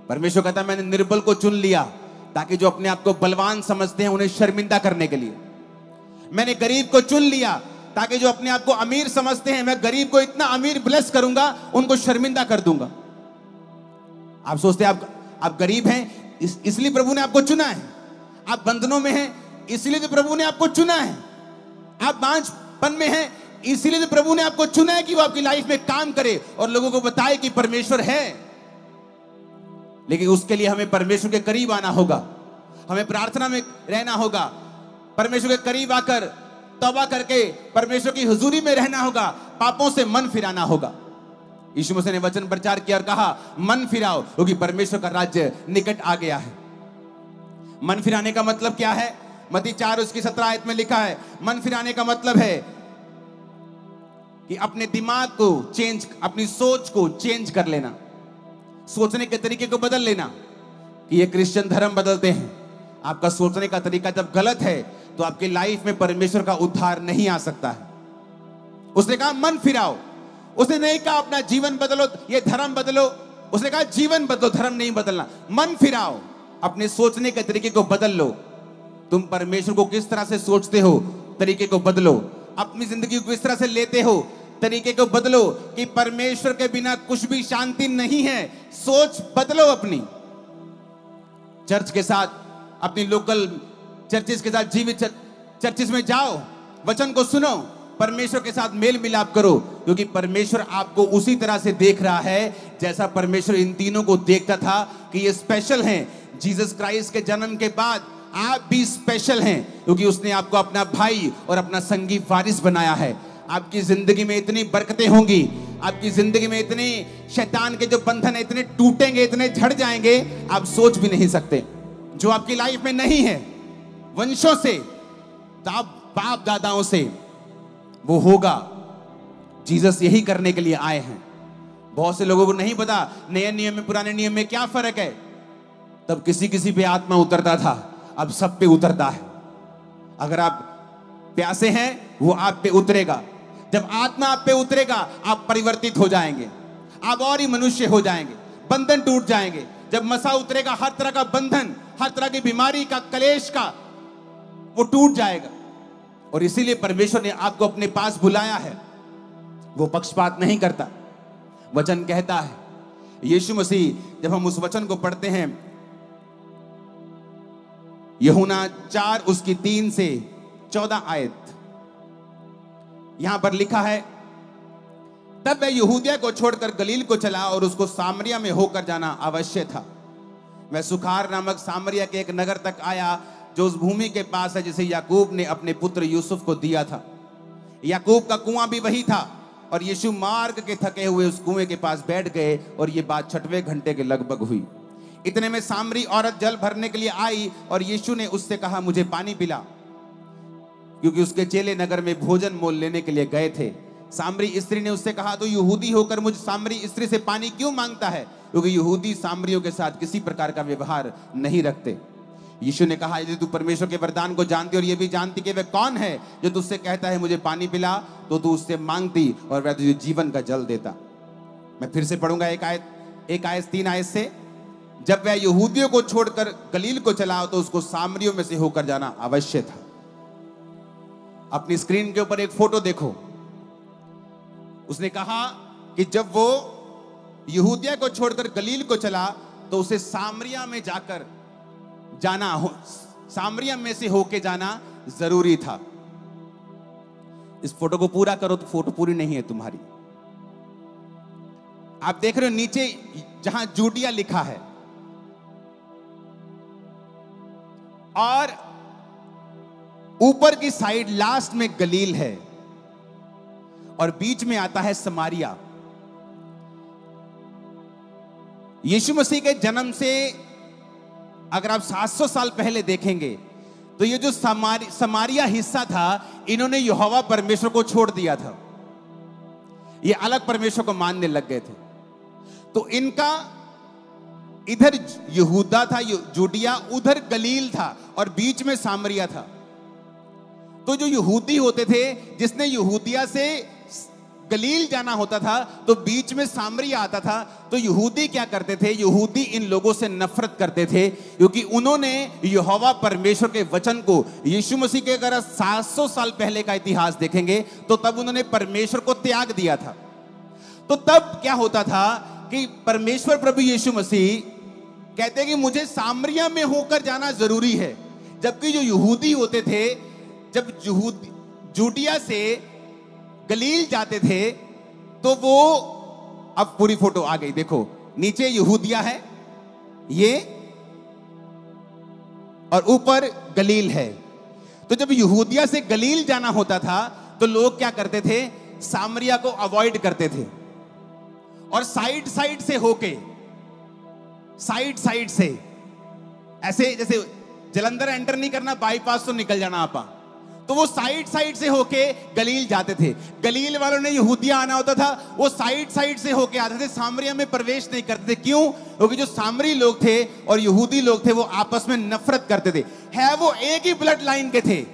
परमेश्वर कहता है मैंने निर्बल को चुन लिया ताकि जो अपने आप को बलवान समझते हैं उन्हें शर्मिंदा करने के लिए। मैंने गरीब को चुन लिया ताकि जो अपने आप को अमीर समझते हैं, मैं गरीब को इतना अमीर ब्लेस करूंगा, उनको शर्मिंदा कर दूंगा। आप सोचते हैं आप गरीब हैं इसलिए प्रभु ने आपको चुना है, आप बंधनों में हैं इसलिए तो प्रभु ने आपको चुना है, आप बांझपन में हैं इसलिए तो प्रभु ने आपको चुना है कि वो आपकी लाइफ में काम करे और लोगों को बताए कि परमेश्वर है। लेकिन उसके लिए हमें परमेश्वर के करीब आना होगा, हमें प्रार्थना में रहना होगा, परमेश्वर के करीब आकर तौबा करके परमेश्वर की हुजूरी में रहना होगा, पापों से मन फिराना होगा। यीशु मसीह ने वचन प्रचार किया और कहा मन फिराओ क्योंकि परमेश्वर का राज्य निकट आ गया है। मन फिराने का मतलब क्या है? मत्ती 4:17 आयत में लिखा है, मन फिराने का मतलब है कि अपने दिमाग को चेंज, अपनी सोच को चेंज कर लेना, सोचने के तरीके को बदल लेना। कि ये क्रिश्चियन धर्म बदलते हैं, आपका सोचने का तरीका जब गलत है तो आपकी लाइफ में परमेश्वर का उद्धार नहीं आ सकता है। उसने कहा मन फिराओ, उसने नहीं कहा अपना जीवन बदलो, ये धर्म बदलो, उसने कहा जीवन बदलो, धर्म नहीं बदलना। मन फिराओ, अपने सोचने के तरीके को बदल लो। तुम परमेश्वर को किस तरह से सोचते हो, तरीके को बदलो। अपनी जिंदगी को किस तरह से लेते हो, तरीके को बदलो। कि परमेश्वर के बिना कुछ भी शांति नहीं है, सोच बदलो अपनी। चर्च के साथ, अपनी लोकल चर्चेस के साथ, जीवित चर्चेस में जाओ, वचन को सुनो, परमेश्वर के साथ मेल मिलाप करो, क्योंकि परमेश्वर आपको उसी तरह से देख रहा है जैसा परमेश्वर इन तीनों को देखता था कि ये स्पेशल हैं। जीसस क्राइस्ट के जन्म के बाद आप भी स्पेशल हैं क्योंकि उसने आपको अपना भाई और अपना संगी वारिस बनाया है। आपकी जिंदगी में इतनी बरकतें होंगी, आपकी जिंदगी में इतने शैतान के जो बंधन है इतने टूटेंगे, इतने झड़ जाएंगे, आप सोच भी नहीं सकते। जो आपकी लाइफ में नहीं है, वंशों से, बाप दादाओं से, वो होगा। जीसस यही करने के लिए आए हैं। बहुत से लोगों को नहीं पता नए नियम में पुराने नियम में क्या फर्क है। तब किसी पे आत्मा उतरता था, अब सब पे उतरता है। अगर आप प्यासे हैं वो आप पे उतरेगा। जब आत्मा आप पे उतरेगा आप परिवर्तित हो जाएंगे, आप और ही मनुष्य हो जाएंगे, बंधन टूट जाएंगे। जब मसा उतरेगा हर तरह का बंधन, हर तरह की बीमारी का, कलेश का, वो टूट जाएगा। और इसीलिए परमेश्वर ने आपको अपने पास बुलाया है। वो पक्षपात नहीं करता। वचन कहता है, यीशु मसीह, जब हम उस वचन को पढ़ते हैं, यूहन्ना 4 उसकी 3 से 14 आयत, यहां पर लिखा है, तब वह यहूदिया को छोड़कर गलील को चला और उसको सामरिया में होकर जाना अवश्य था। वह सुखार नामक सामरिया के एक नगर तक आया जो उस भूमि के पास है जिसे याकूब ने अपने पुत्र यूसुफ को दिया था। याकूब का कुआं भी वही था और यीशु मार्ग के थके हुए उस कुएं के पास बैठ गए और ये बात 6वें घंटे के लगभग हुई। इतने में सामरी औरत जल भरने के लिए आई और यीशु ने उससे कहा, मुझे पानी पिला, क्योंकि उसके चेले नगर में भोजन मोल लेने के लिए गए थे। सामरी स्त्री ने उससे कहा, तो यहूदी होकर मुझ सामरी स्त्री से पानी क्यों मांगता है? क्योंकि यहूदी सामरियों के साथ किसी प्रकार का व्यवहार नहीं रखते। यीशु ने कहा, यदि तू परमेश्वर के वरदान को जानती और ये भी जानती कि वह कौन है जो तुझसे कहता है मुझे पानी पिला, तो तू उससे मांगती और वह तुझे जीवन का जल देता। मैं फिर से पढ़ूंगा एक आयत 3 आयत से। जब वह यहूदियों को छोड़कर गलील को चला तो उसको सामरियों में से होकर जाना अवश्य था। अपनी स्क्रीन के ऊपर एक फोटो देखो। उसने कहा कि जब वो यहूदिया को छोड़कर गलील को चला तो उसे सामरिया में जाकर सामरिया में से होके जाना जरूरी था। इस फोटो को पूरा करो तो फोटो पूरी नहीं है तुम्हारी। आप देख रहे हो नीचे जहां जूडिया लिखा है और ऊपर की साइड लास्ट में गलील है और बीच में आता है समारिया। यीशु मसीह के जन्म से अगर आप 700 साल पहले देखेंगे तो ये जो समारिया हिस्सा था, इन्होंने यहोवा परमेश्वर को छोड़ दिया था। ये अलग परमेश्वर को मानने लग गए थे। तो इनका इधर यहूदा था, जूडिया, उधर गलील था और बीच में सामरिया था। तो जो यहूदी होते थे, जिसने यहूदिया से गलील जाना होता था तो बीच में सामरिया आता था। तो यहूदी क्या करते थे, यहूदी इन लोगों से नफरत करते थे क्योंकि उन्होंने यहोवा परमेश्वर के वचन को, यीशु मसीह के अगर 700 साल पहले का इतिहास देखेंगे तो तब उन्होंने परमेश्वर को त्याग दिया था। तो तब क्या होता था कि परमेश्वर प्रभु यीशु मसीह कहते हैं कि मुझे सामरिया में होकर जाना जरूरी है, जबकि जो यहूदी होते थे, जब जूडिया से गलील जाते थे तो वो, अब पूरी फोटो आ गई, देखो नीचे यहूदिया है ये और ऊपर गलील है। तो जब यहूदिया से गलील जाना होता था तो लोग क्या करते थे, सामरिया को अवॉइड करते थे और साइड साइड से होके, साइड साइड से ऐसे, जैसे जलंधर एंटर नहीं करना, बाईपास तो निकल जाना आपा, तो वो साइड साइड से होके गलील जाते थे। गलील वालों ने यहूदिया आना होता था, वो साइड साइड से होके आते थे, सामरिया में प्रवेश नहीं करते थे। क्यों? क्योंकि जो सामरी लोग थे और यहूदी लोग थे वो आपस में नफरत करते थे। है वो एक ही ब्लड लाइन के थे,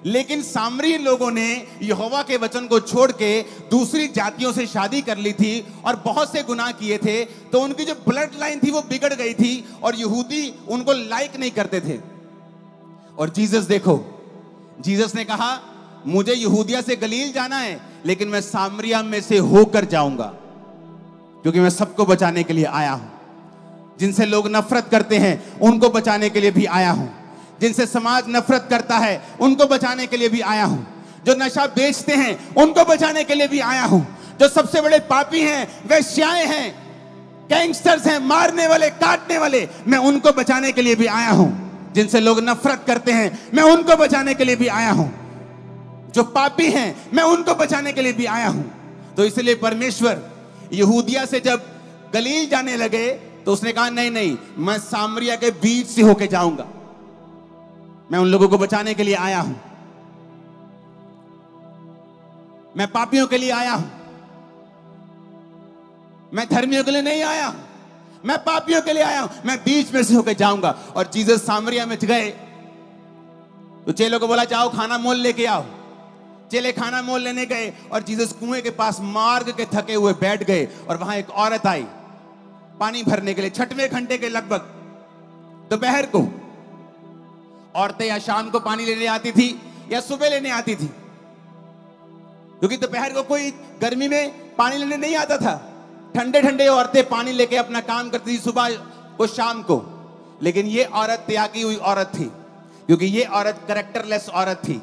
लेकिन सामरी लोगों ने यहोवा के वचन को छोड़ के दूसरी जातियों से शादी कर ली थी और बहुत से गुनाह किए थे, तो उनकी जो ब्लड लाइन थी वो बिगड़ गई थी और यहूदी उनको लाइक नहीं करते थे। और जीसस देखो, जीसस ने कहा मुझे यहूदिया से गलील जाना है, लेकिन मैं सामरिया में से होकर जाऊंगा क्योंकि मैं सबको बचाने के लिए आया हूं। जिनसे लोग नफरत करते हैं उनको बचाने के लिए भी आया हूं, जिनसे समाज नफरत करता है उनको बचाने के लिए भी आया हूं, जो नशा बेचते हैं उनको बचाने के लिए भी आया हूं, जो सबसे बड़े पापी हैं, वेश्याएं हैं, गैंगस्टर्स हैं, मारने वाले, काटने वाले, मैं उनको बचाने के लिए भी आया हूं। जिनसे लोग नफरत करते हैं मैं उनको बचाने के लिए भी आया हूं, जो पापी हैं मैं उनको बचाने के लिए भी आया हूं। तो इसलिए परमेश्वर यहूदिया से जब गलील जाने लगे तो उसने कहा नहीं नहीं, मैं सामरिया के बीच से होके जाऊंगा, मैं उन लोगों को बचाने के लिए आया हूं, मैं पापियों के लिए आया हूं, मैं धर्मियों के लिए नहीं आया हूं, मैं पापियों के लिए आया हूं, मैं बीच में से होकर जाऊंगा। और जीसस सामरिया में गए तो चेलों को बोला जाओ खाना मोल लेके आओ। चेले खाना मोल लेने गए और जीसस कुएं के पास मार्ग के थके हुए बैठ गए और वहां एक औरत आई पानी भरने के लिए। 6वें घंटे के लगभग दोपहर को औरतें या शाम को पानी लेने आती थी या सुबह लेने आती थी, क्योंकि दोपहर को कोई गर्मी में पानी लेने नहीं आता था। ठंडे ठंडे औरतें पानी लेके अपना काम करती थी सुबह को शाम को। लेकिन ये औरत त्यागी हुई औरत थी, क्योंकि ये औरत कैरेक्टरलेस औरत थी।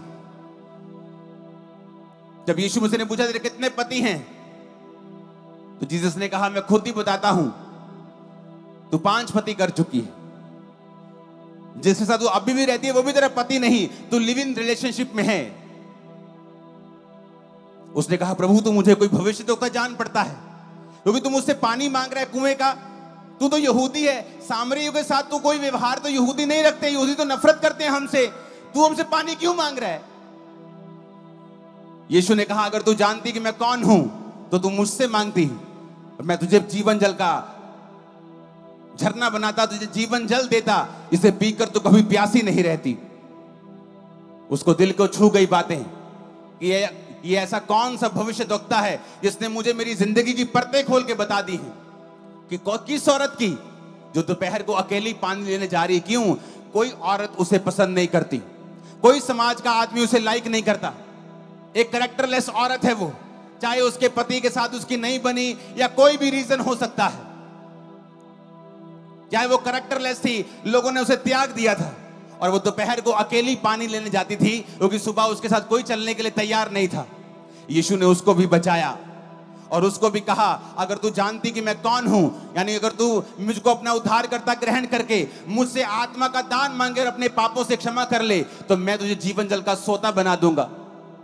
जब यीशु मसीह ने पूछा तेरे कितने पति हैं, तो जीसस ने कहा मैं खुद ही बताता हूं, तू 5 पति कर चुकी है, जिसके साथ तू अभी भी रहती है वो भी तेरा पति नहीं, तू लिव इन रिलेशनशिप में है। उसने कहा प्रभु तू मुझे कोई भविष्यद्वक्ता जान पड़ता है, क्योंकि तुम मुझसे पानी मांग रहा है कुएं का, तू तो यहूदी है, सामरियों के साथ तू कोई व्यवहार तो यहूदी नहीं रखते, यहूदी तो नफरत करते हैं हमसे, तू हमसे पानी क्यों मांग रहा है? यीशु ने कहा अगर तू जानती कि मैं कौन हूं तो तू मुझसे मांगती, मैं तुझे जीवन जल का झरना बनाता, तुझे जीवन जल देता, इसे पीकर तू कभी प्यासी नहीं रहती। उसको दिल को छू गई बातें कि ये ऐसा कौन सा भविष्यद्वक्ता है जिसने मुझे मेरी जिंदगी की परतें खोल के बता दी है कि किस औरत की जो दोपहर को अकेली पानी लेने जा रही। क्यों? कोई औरत उसे पसंद नहीं करती, कोई समाज का आदमी उसे लाइक नहीं करता। एक कैरेक्टरलेस औरत है वो, चाहे उसके पति के साथ उसकी नहीं बनी या कोई भी रीजन हो सकता है, चाहे वो कैरेक्टरलेस थी, लोगों ने उसे त्याग दिया था और वो दोपहर को अकेली पानी लेने जाती थी क्योंकि सुबह उसके साथ कोई चलने के लिए तैयार नहीं था। यीशु ने उसको भी बचाया और उसको भी कहा अगर तू जानती कि मैं कौन हूं, यानी अगर तू मुझको अपना उद्धारकर्ता ग्रहण करके मुझसे आत्मा का दान मांगे और अपने पापों से क्षमा कर ले, तो मैं तुझे जीवन जल का सोता बना दूंगा।